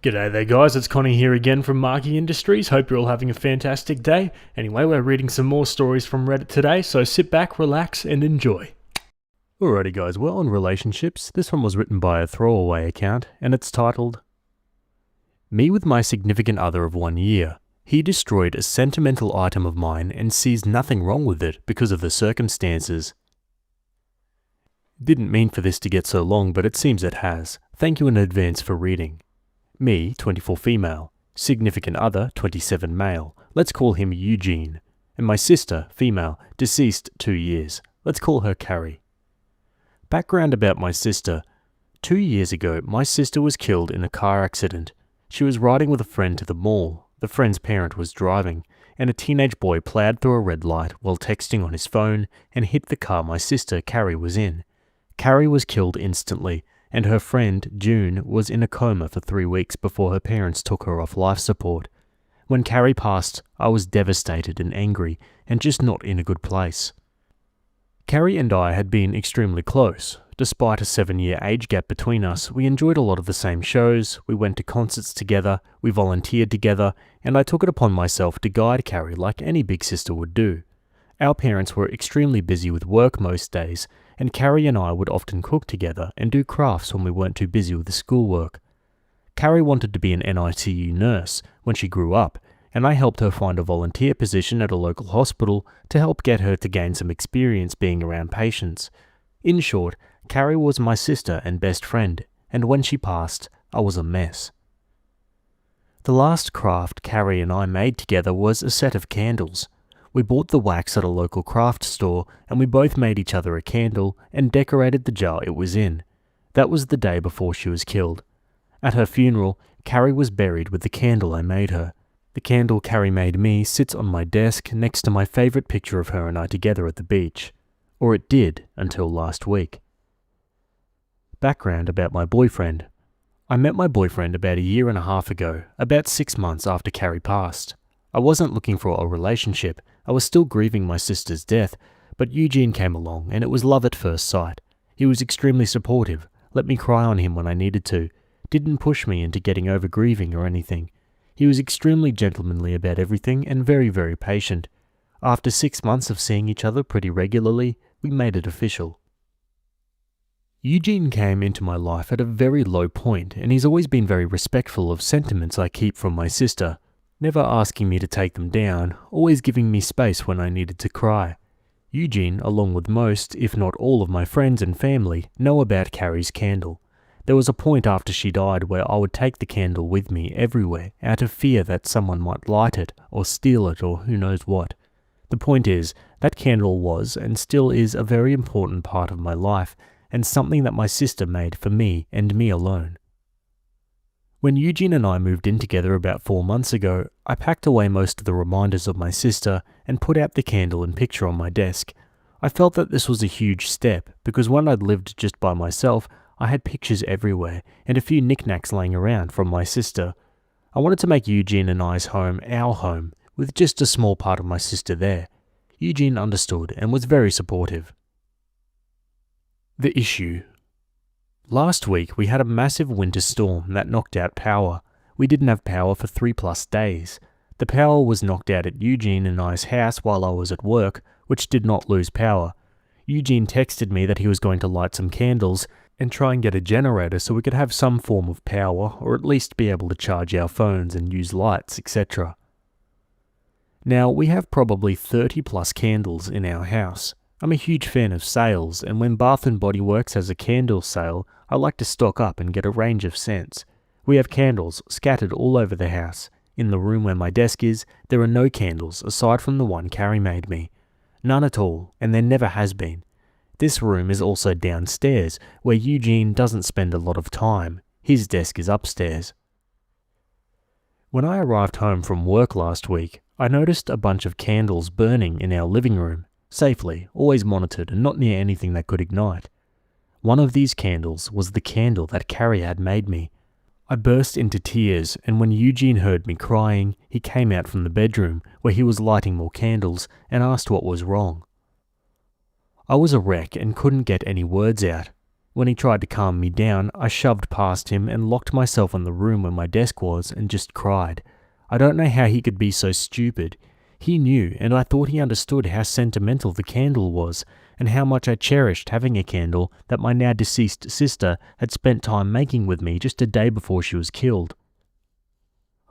G'day there guys, it's Connie here again from Marky Industries. Hope you're all having a fantastic day. Anyway, we're reading some more stories from Reddit today, so sit back, relax and enjoy. Alrighty guys, well, on relationships, this one was written by a throwaway account and it's titled, Me with my significant other of 1 year. He destroyed a sentimental item of mine and sees nothing wrong with it because of the circumstances. Didn't mean for this to get so long, but it seems it has. Thank you in advance for reading. Me, 24 female. Significant other, 27 male. Let's call him Eugene. And my sister, female, deceased 2 years. Let's call her Carrie. Background about my sister. 2 years ago, my sister was killed in a car accident. She was riding with a friend to the mall. The friend's parent was driving, and a teenage boy plowed through a red light while texting on his phone and hit the car my sister, Carrie, was in. Carrie was killed instantly, and her friend, June, was in a coma for 3 weeks before her parents took her off life support. When Carrie passed, I was devastated and angry, and just not in a good place. Carrie and I had been extremely close. Despite a 7-year age gap between us, we enjoyed a lot of the same shows, we went to concerts together, we volunteered together, and I took it upon myself to guide Carrie like any big sister would do. Our parents were extremely busy with work most days, and Carrie and I would often cook together and do crafts when we weren't too busy with the schoolwork. Carrie wanted to be an NICU nurse when she grew up, and I helped her find a volunteer position at a local hospital to help get her to gain some experience being around patients. In short, Carrie was my sister and best friend, and when she passed, I was a mess. The last craft Carrie and I made together was a set of candles. We bought the wax at a local craft store and we both made each other a candle and decorated the jar it was in. That was the day before she was killed. At her funeral, Carrie was buried with the candle I made her. The candle Carrie made me sits on my desk next to my favourite picture of her and I together at the beach. Or it did until last week. Background about my boyfriend. I met my boyfriend about 1.5 years ago, about 6 months after Carrie passed. I wasn't looking for a relationship. I was still grieving my sister's death, but Eugene came along and it was love at first sight. He was extremely supportive, let me cry on him when I needed to, didn't push me into getting over grieving or anything. He was extremely gentlemanly about everything and very, very patient. After 6 months of seeing each other pretty regularly, we made it official. Eugene came into my life at a very low point and he's always been very respectful of sentiments I keep from my sister. Never asking me to take them down, always giving me space when I needed to cry. Eugene, along with most, if not all of my friends and family, know about Carrie's candle. There was a point after she died where I would take the candle with me everywhere out of fear that someone might light it or steal it or who knows what. The point is, that candle was and still is a very important part of my life and something that my sister made for me and me alone. When Eugene and I moved in together about 4 months ago, I packed away most of the reminders of my sister and put out the candle and picture on my desk. I felt that this was a huge step because when I'd lived just by myself, I had pictures everywhere and a few knickknacks laying around from my sister. I wanted to make Eugene and I's home our home, with just a small part of my sister there. Eugene understood and was very supportive. The issue. Last week we had a massive winter storm that knocked out power. We didn't have power for 3+ days. The power was knocked out at Eugene and I's house while I was at work, which did not lose power. Eugene texted me that he was going to light some candles and try and get a generator so we could have some form of power or at least be able to charge our phones and use lights, etc. Now we have probably 30+ candles in our house. I'm a huge fan of sales, and when Bath & Body Works has a candle sale, I like to stock up and get a range of scents. We have candles scattered all over the house. In the room where my desk is, there are no candles aside from the one Carrie made me. None at all, and there never has been. This room is also downstairs, where Eugene doesn't spend a lot of time. His desk is upstairs. When I arrived home from work last week, I noticed a bunch of candles burning in our living room. Safely, always monitored and not near anything that could ignite. One of these candles was the candle that Carrie had made me. I burst into tears, and when Eugene heard me crying, he came out from the bedroom where he was lighting more candles and asked what was wrong. I was a wreck and couldn't get any words out. When he tried to calm me down, I shoved past him and locked myself in the room where my desk was and just cried. I don't know how he could be so stupid. He knew, and I thought he understood how sentimental the candle was, and how much I cherished having a candle that my now deceased sister had spent time making with me just a day before she was killed.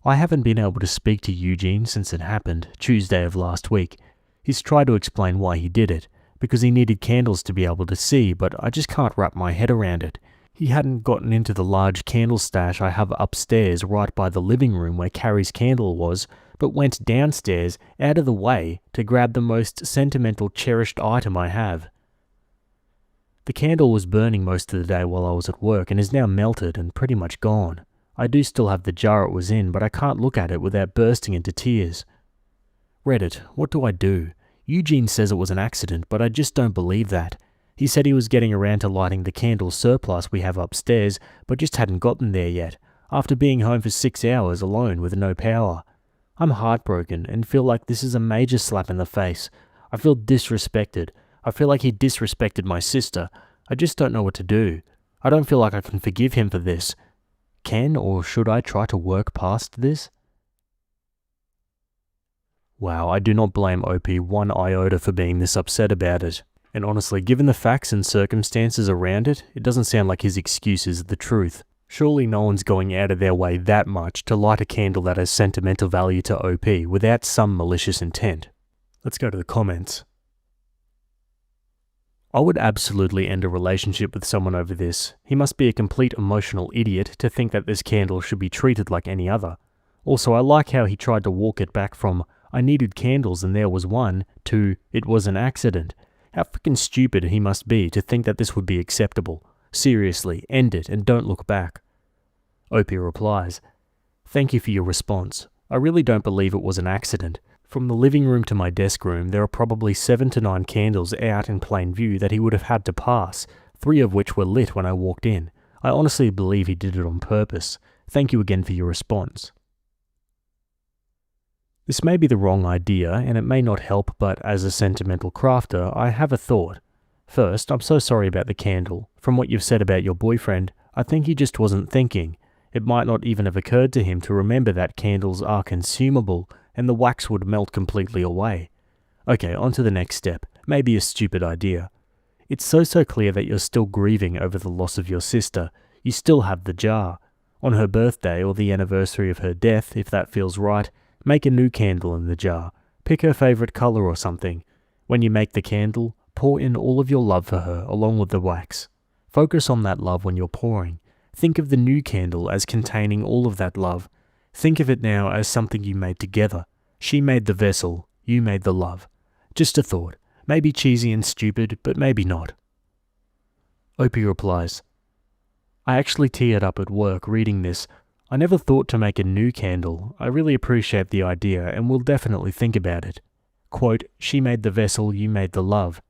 I haven't been able to speak to Eugene since it happened, Tuesday of last week. He's tried to explain why he did it, because he needed candles to be able to see, but I just can't wrap my head around it. He hadn't gotten into the large candle stash I have upstairs right by the living room where Carrie's candle was, but went downstairs out of the way to grab the most sentimental cherished item I have. The candle was burning most of the day while I was at work and is now melted and pretty much gone. I do still have the jar it was in, but I can't look at it without bursting into tears. Reddit, what do I do? Eugene says it was an accident, but I just don't believe that. He said he was getting around to lighting the candle surplus we have upstairs, but just hadn't gotten there yet, after being home for 6 hours alone with no power. I'm heartbroken and feel like this is a major slap in the face. I feel disrespected. I feel like he disrespected my sister. I just don't know what to do. I don't feel like I can forgive him for this. Can or should I try to work past this? Wow, I do not blame OP one iota for being this upset about it. And honestly, given the facts and circumstances around it, it doesn't sound like his excuse is the truth. Surely no one's going out of their way that much to light a candle that has sentimental value to OP without some malicious intent. Let's go to the comments. I would absolutely end a relationship with someone over this. He must be a complete emotional idiot to think that this candle should be treated like any other. Also, I like how he tried to walk it back from, I needed candles and there was one, to, it was an accident. How freaking stupid he must be to think that this would be acceptable. Seriously, end it and don't look back. OP replies, thank you for your response. I really don't believe it was an accident. From the living room to my desk room, there are probably 7 to 9 candles out in plain view that he would have had to pass, 3 of which were lit when I walked in. I honestly believe he did it on purpose. Thank you again for your response. This may be the wrong idea, and it may not help, but as a sentimental crafter, I have a thought. First, I'm so sorry about the candle. From what you've said about your boyfriend, I think he just wasn't thinking. It might not even have occurred to him to remember that candles are consumable, and the wax would melt completely away. Okay, on to the next step. Maybe a stupid idea. It's so clear that you're still grieving over the loss of your sister. You still have the jar. On her birthday or the anniversary of her death, if that feels right, make a new candle in the jar. Pick her favorite color or something. When you make the candle, pour in all of your love for her along with the wax. Focus on that love when you're pouring. Think of the new candle as containing all of that love. Think of it now as something you made together. She made the vessel, you made the love. Just a thought. Maybe cheesy and stupid, but maybe not. OP replies, I actually teared up at work reading this. I never thought to make a new candle. I really appreciate the idea and will definitely think about it. Quote, she made the vessel, you made the love.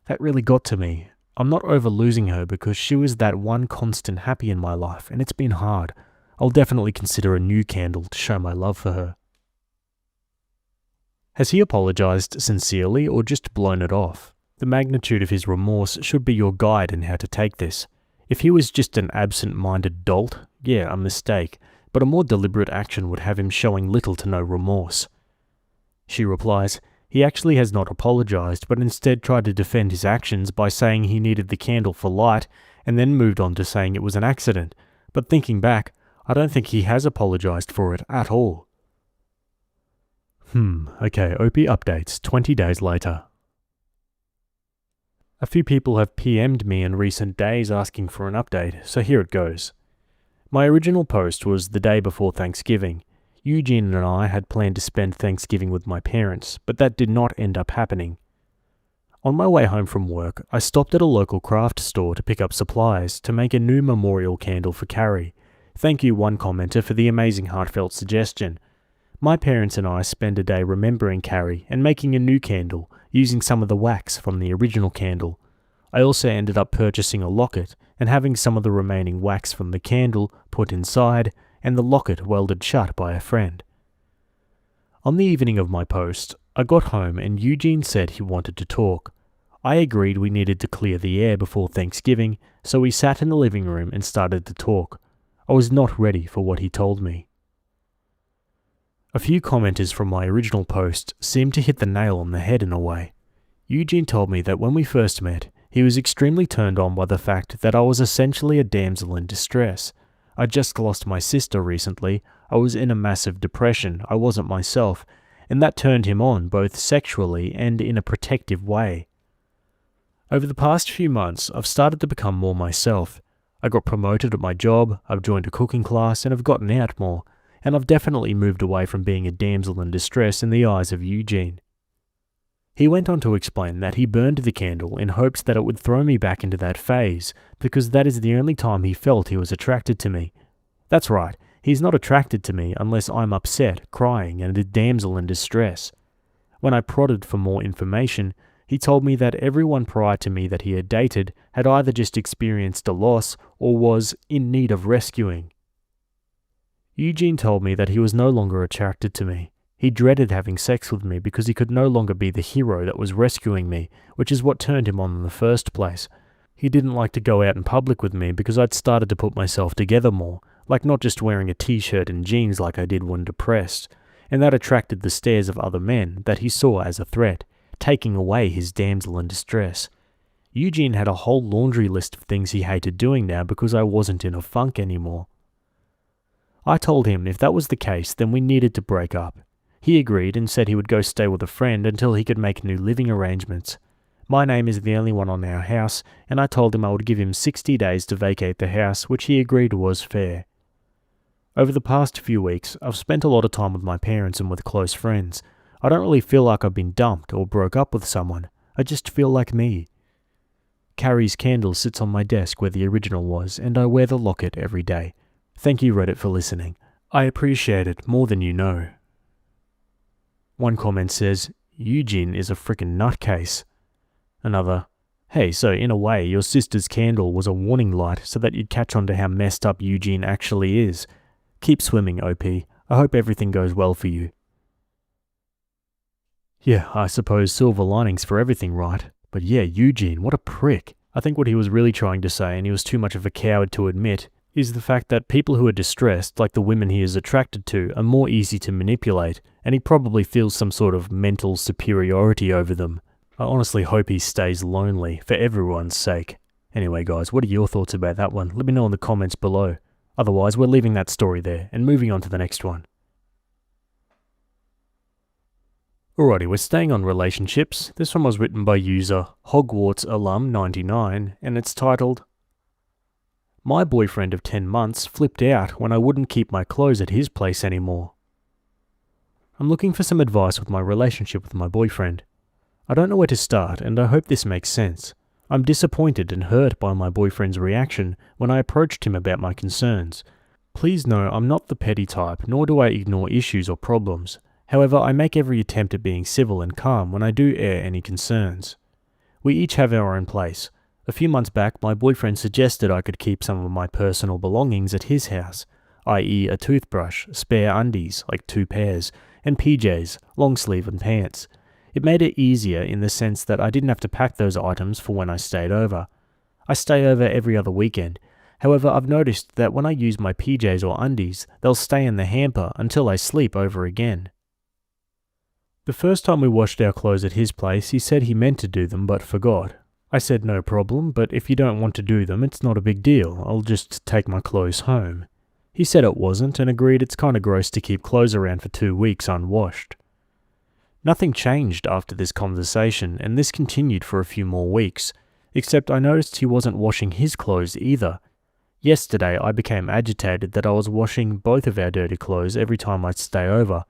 That really got to me. I'm not over losing her because she was that one constant happy in my life and it's been hard. I'll definitely consider a new candle to show my love for her. Has he apologized sincerely or just blown it off? The magnitude of his remorse should be your guide in how to take this. If he was just an absent-minded dolt, yeah, a mistake, but a more deliberate action would have him showing little to no remorse. She replies, he actually has not apologized, but instead tried to defend his actions by saying he needed the candle for light, and then moved on to saying it was an accident. But thinking back, I don't think he has apologized for it at all. Okay, OP updates 20 days later. A few people have PM'd me in recent days asking for an update, so here it goes. My original post was the day before Thanksgiving. Eugene and I had planned to spend Thanksgiving with my parents, but that did not end up happening. On my way home from work, I stopped at a local craft store to pick up supplies to make a new memorial candle for Carrie. Thank you, one commenter, for the amazing heartfelt suggestion. My parents and I spend a day remembering Carrie and making a new candle, using some of the wax from the original candle. I also ended up purchasing a locket and having some of the remaining wax from the candle put inside and the locket welded shut by a friend. On the evening of my post, I got home and Eugene said he wanted to talk. I agreed we needed to clear the air before Thanksgiving, so we sat in the living room and started to talk. I was not ready for what he told me. A few commenters from my original post seemed to hit the nail on the head in a way. Eugene told me that when we first met, he was extremely turned on by the fact that I was essentially a damsel in distress. I just lost my sister recently, I was in a massive depression, I wasn't myself, and that turned him on both sexually and in a protective way. Over the past few months, I've started to become more myself. I got promoted at my job, I've joined a cooking class, and I've gotten out more, and I've definitely moved away from being a damsel in distress in the eyes of Eugene. He went on to explain that he burned the candle in hopes that it would throw me back into that phase, because that is the only time he felt he was attracted to me. That's right, he's not attracted to me unless I'm upset, crying, and a damsel in distress. When I prodded for more information, he told me that everyone prior to me that he had dated had either just experienced a loss or was in need of rescuing. Eugene told me that he was no longer attracted to me. He dreaded having sex with me because he could no longer be the hero that was rescuing me, which is what turned him on in the first place. He didn't like to go out in public with me because I'd started to put myself together more, like not just wearing a t-shirt and jeans like I did when depressed, and that attracted the stares of other men that he saw as a threat, taking away his damsel in distress. Eugene had a whole laundry list of things he hated doing now because I wasn't in a funk anymore. I told him if that was the case, then we needed to break up. He agreed and said he would go stay with a friend until he could make new living arrangements. My name is the only one on our house, and I told him I would give him 60 days to vacate the house, which he agreed was fair. Over the past few weeks, I've spent a lot of time with my parents and with close friends. I don't really feel like I've been dumped or broke up with someone. I just feel like me. Carrie's candle sits on my desk where the original was, and I wear the locket every day. Thank you, Reddit, for listening. I appreciate it more than you know. One comment says, Eugene is a frickin' nutcase. Another, hey, so in a way, your sister's candle was a warning light so that you'd catch on to how messed up Eugene actually is. Keep swimming, OP. I hope everything goes well for you. Yeah, I suppose silver linings for everything, right? But yeah, Eugene, what a prick. I think what he was really trying to say, and he was too much of a coward to admit, is the fact that people who are distressed, like the women he is attracted to, are more easy to manipulate, and he probably feels some sort of mental superiority over them. I honestly hope he stays lonely, for everyone's sake. Anyway guys, what are your thoughts about that one? Let me know in the comments below. Otherwise, we're leaving that story there, and moving on to the next one. Alrighty, we're staying on relationships. This one was written by user HogwartsAlum99, and it's titled, My boyfriend of 10 months flipped out when I wouldn't keep my clothes at his place anymore. I'm looking for some advice with my relationship with my boyfriend. I don't know where to start, and I hope this makes sense. I'm disappointed and hurt by my boyfriend's reaction when I approached him about my concerns. Please know I'm not the petty type, nor do I ignore issues or problems. However, I make every attempt at being civil and calm when I do air any concerns. We each have our own place. A few months back, my boyfriend suggested I could keep some of my personal belongings at his house, i.e. a toothbrush, spare undies, like 2 pairs, and PJs, long sleeve and pants. It made it easier in the sense that I didn't have to pack those items for when I stayed over. I stay over every other weekend. However, I've noticed that when I use my PJs or undies, they'll stay in the hamper until I sleep over again. The first time we washed our clothes at his place, he said he meant to do them but forgot. I said no problem, but if you don't want to do them, it's not a big deal. I'll just take my clothes home. He said it wasn't and agreed it's kinda gross to keep clothes around for 2 weeks unwashed. Nothing changed after this conversation, and this continued for a few more weeks, except I noticed he wasn't washing his clothes either. Yesterday I became agitated that I was washing both of our dirty clothes every time I'd stay over.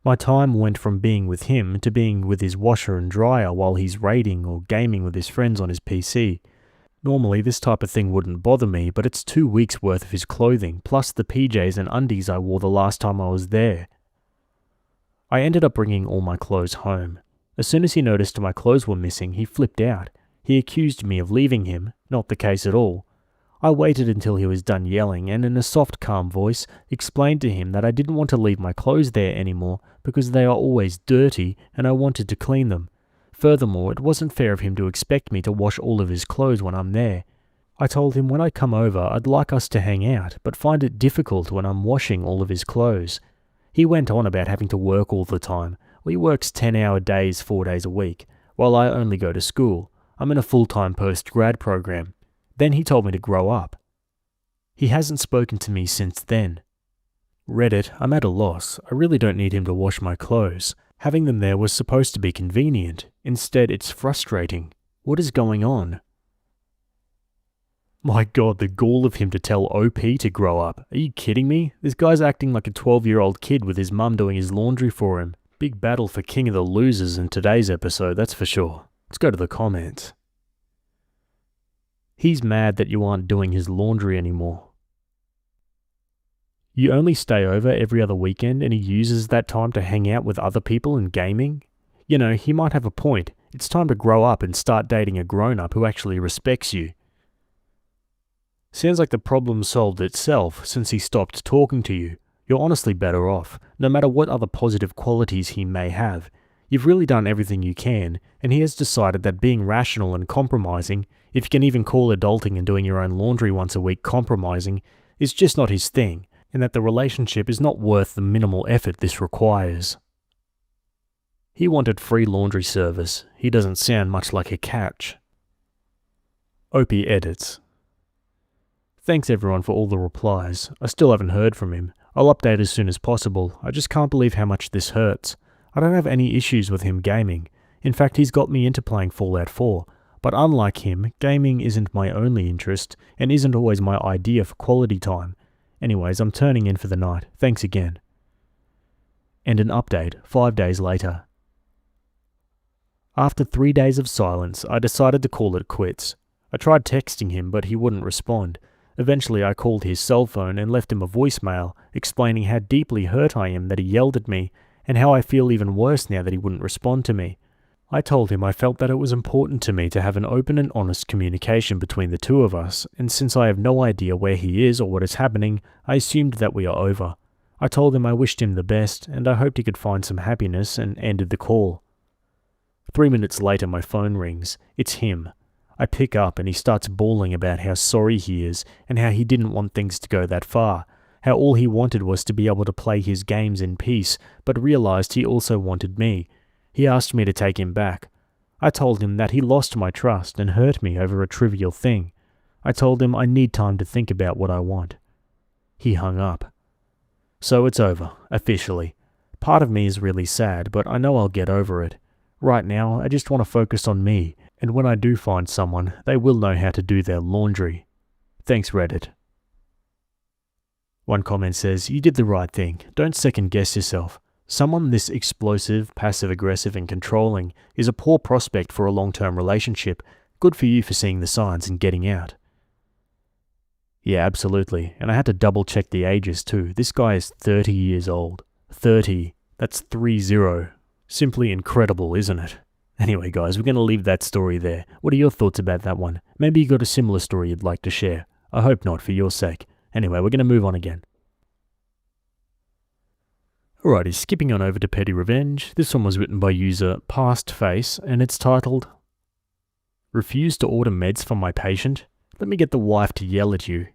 My time went from being with him to being with his washer and dryer while he's raiding or gaming with his friends on his PC. Normally this type of thing wouldn't bother me, but it's 2 weeks worth of his clothing, plus the PJs and undies I wore the last time I was there. I ended up bringing all my clothes home. As soon as he noticed my clothes were missing, he flipped out. He accused me of leaving him, not the case at all. I waited until he was done yelling and in a soft, calm voice explained to him that I didn't want to leave my clothes there anymore because they are always dirty and I wanted to clean them. Furthermore, it wasn't fair of him to expect me to wash all of his clothes when I'm there. I told him when I come over I'd like us to hang out, but find it difficult when I'm washing all of his clothes. He went on about having to work all the time. Well, he works 10-hour days 4 days a week, while I only go to school. I'm in a full-time post-grad program. Then he told me to grow up. He hasn't spoken to me since then. Reddit, I'm at a loss. I really don't need him to wash my clothes. Having them there was supposed to be convenient. Instead, it's frustrating. What is going on? My god, the gall of him to tell OP to grow up. Are you kidding me? This guy's acting like a 12-year-old kid with his mum doing his laundry for him. Big battle for King of the Losers in today's episode, that's for sure. Let's go to the comments. He's mad that you aren't doing his laundry anymore. You only stay over every other weekend and he uses that time to hang out with other people and gaming? You know, he might have a point. It's time to grow up and start dating a grown-up who actually respects you. Sounds like the problem solved itself since he stopped talking to you. You're honestly better off, no matter what other positive qualities he may have. You've really done everything you can, and he has decided that being rational and compromising, if you can even call adulting and doing your own laundry once a week compromising, is just not his thing, and that the relationship is not worth the minimal effort this requires. He wanted free laundry service. He doesn't sound much like a catch. Opie edits. Thanks everyone for all the replies. I still haven't heard from him. I'll update as soon as possible. I just can't believe how much this hurts. I don't have any issues with him gaming. In fact, he's got me into playing Fallout 4. But unlike him, gaming isn't my only interest, and isn't always my idea for quality time. Anyways, I'm turning in for the night. Thanks again. And an update 5 days later. After 3 days of silence, I decided to call it quits. I tried texting him, but he wouldn't respond. Eventually, I called his cell phone and left him a voicemail, explaining how deeply hurt I am that he yelled at me, and how I feel even worse now that he wouldn't respond to me. I told him I felt that it was important to me to have an open and honest communication between the two of us, and since I have no idea where he is or what is happening, I assumed that we are over. I told him I wished him the best, and I hoped he could find some happiness, and ended the call. 3 minutes later, my phone rings. It's him. I pick up and he starts bawling about how sorry he is and how he didn't want things to go that far, how all he wanted was to be able to play his games in peace, but realized he also wanted me. He asked me to take him back. I told him that he lost my trust and hurt me over a trivial thing. I told him I need time to think about what I want. He hung up. So it's over, officially. Part of me is really sad, but I know I'll get over it. Right now, I just want to focus on me, and when I do find someone, they will know how to do their laundry. Thanks, Reddit. One comment says, you did the right thing. Don't second guess yourself. Someone this explosive, passive-aggressive and controlling is a poor prospect for a long-term relationship. Good for you for seeing the signs and getting out. Yeah, absolutely. And I had to double-check the ages too. This guy is 30 years old. 30. That's 30. Simply incredible, isn't it? Anyway, guys, we're going to leave that story there. What are your thoughts about that one? Maybe you got a similar story you'd like to share. I hope not, for your sake. Anyway, we're going to move on again. Alrighty, skipping on over to Petty Revenge. This one was written by user PastFace, and it's titled, Refuse to order meds for my patient? Let me get the wife to yell at you.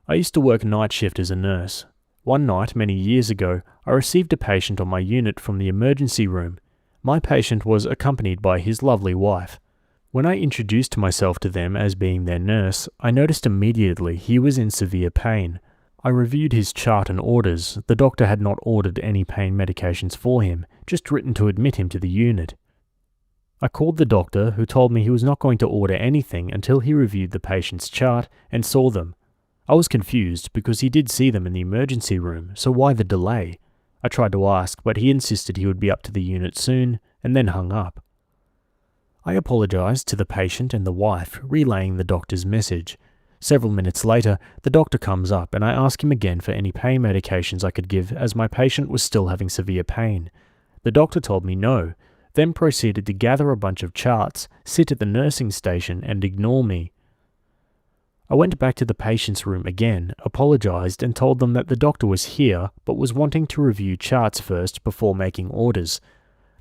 I used to work night shift as a nurse. One night, many years ago, I received a patient on my unit from the emergency room. My patient was accompanied by his lovely wife. When I introduced myself to them as being their nurse, I noticed immediately he was in severe pain. I reviewed his chart and orders. The doctor had not ordered any pain medications for him, just written to admit him to the unit. I called the doctor, who told me he was not going to order anything until he reviewed the patient's chart and saw them. I was confused because he did see them in the emergency room, so why the delay? I tried to ask, but he insisted he would be up to the unit soon, and then hung up. I apologized to the patient and the wife, relaying the doctor's message. Several minutes later, the doctor comes up and I ask him again for any pain medications I could give as my patient was still having severe pain. The doctor told me no, then proceeded to gather a bunch of charts, sit at the nursing station and ignore me. I went back to the patient's room again, apologized and told them that the doctor was here but was wanting to review charts first before making orders.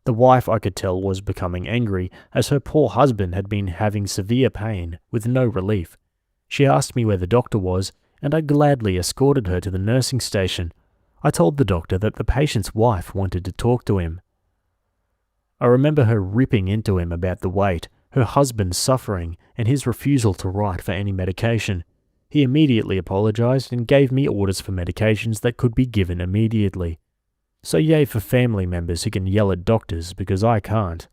The wife, I could tell, was becoming angry, as her poor husband had been having severe pain, with no relief. She asked me where the doctor was, and I gladly escorted her to the nursing station. I told the doctor that the patient's wife wanted to talk to him. I remember her ripping into him about the weight, her husband suffering, and his refusal to write for any medication. He immediately apologized and gave me orders for medications that could be given immediately. So yay for family members who can yell at doctors, because I can't.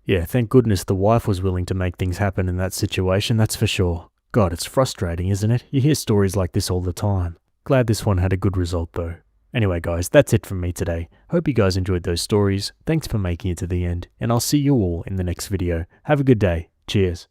Yeah, thank goodness the wife was willing to make things happen in that situation, that's for sure. God, it's frustrating, isn't it? You hear stories like this all the time. Glad this one had a good result though. Anyway guys, that's it from me today. Hope you guys enjoyed those stories. Thanks for making it to the end, and I'll see you all in the next video. Have a good day. Cheers.